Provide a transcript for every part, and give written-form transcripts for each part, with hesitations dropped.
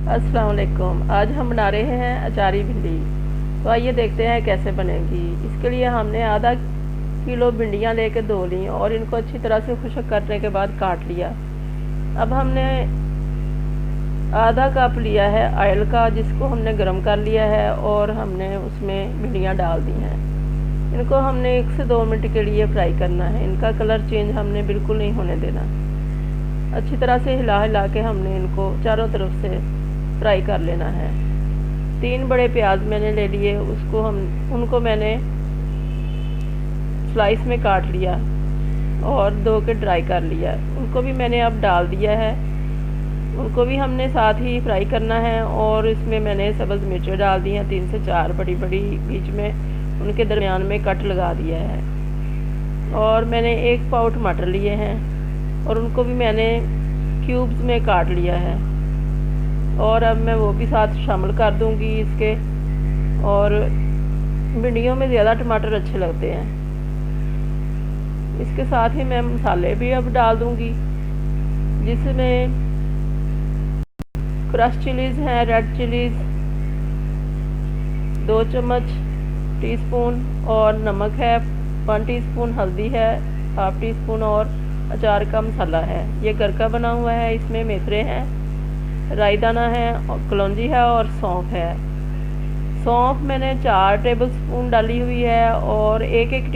अस्सलाम वालेकुम। आज हम बना रहे हैं अचारी भिंडी। तो आइए देखते हैं कैसे बनेगी। इसके लिए हमने आधा किलो भिंडियाँ लेके धो ली और इनको अच्छी तरह से खुश्क करने के बाद काट लिया। अब हमने आधा कप लिया है ऑयल का, जिसको हमने गर्म कर लिया है और हमने उसमें भिंडियाँ डाल दी हैं। इनको हमने 1 से 2 मिनट के लिए फ्राई करना है। इनका कलर चेंज हमने बिल्कुल नहीं होने देना। अच्छी तरह से हिला हिला के हमने इनको चारों तरफ से फ्राई कर लेना है। 3 बड़े प्याज मैंने ले लिए, उनको मैंने स्लाइस में काट लिया और धो के ड्राई कर लिया। उनको भी मैंने अब डाल दिया है। उनको भी हमने साथ ही फ्राई करना है। और इसमें मैंने सब्ज़ मिर्चें डाल दी हैं, 3 से 4 बड़ी बड़ी, बीच में उनके दरमियान में कट लगा दिया है। और मैंने 1 पाव टमाटर लिए हैं और उनको भी मैंने क्यूब्स में काट लिया है। और अब मैं वो भी साथ शामिल कर दूंगी इसके। और भिंडियों में ज़्यादा टमाटर अच्छे लगते हैं। इसके साथ ही मैं मसाले भी अब डाल दूंगी, जिसमें क्रश चिलीज़ हैं, रेड चिलीज़ 2 चम्मच टीस्पून, और नमक है 1 टीस्पून, हल्दी है 1/2 टीस्पून, और अचार का मसाला है। ये घर का बना हुआ है। इसमें मेथरे हैं, राई दाना है, और कलौंजी है और सौंफ है। सौंफ मैंने 4 टेबलस्पून डाली हुई है और 1-1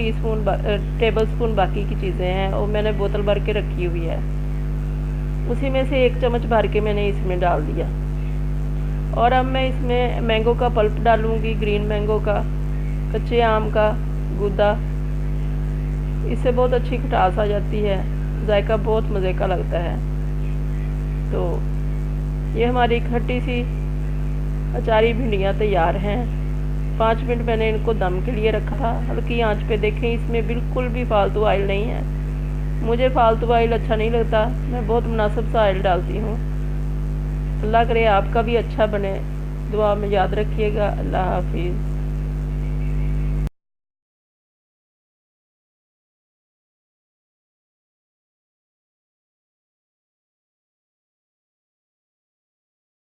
टेबलस्पून बाकी की चीज़ें हैं, और मैंने बोतल भर के रखी हुई है। उसी में से 1 चम्मच भर के मैंने इसमें डाल दिया। और अब मैं इसमें मैंगो का पल्प डालूँगी, ग्रीन मैंगो का, कच्चे आम का गूदा। इससे बहुत अच्छी खटास आ जाती है, जायका बहुत मज़े का लगता है। तो ये हमारी खट्टी सी अचारी भिंडियाँ तैयार हैं। 5 मिनट मैंने इनको दम के लिए रखा था, हल्की आंच पे। देखें, इसमें बिल्कुल भी फालतू ऑयल नहीं है। मुझे फालतू ऑयल अच्छा नहीं लगता, मैं बहुत मुनासिब सा ऑयल डालती हूँ। अल्लाह करे आपका भी अच्छा बने। दुआ में याद रखिएगा। अल्लाह हाफिज़।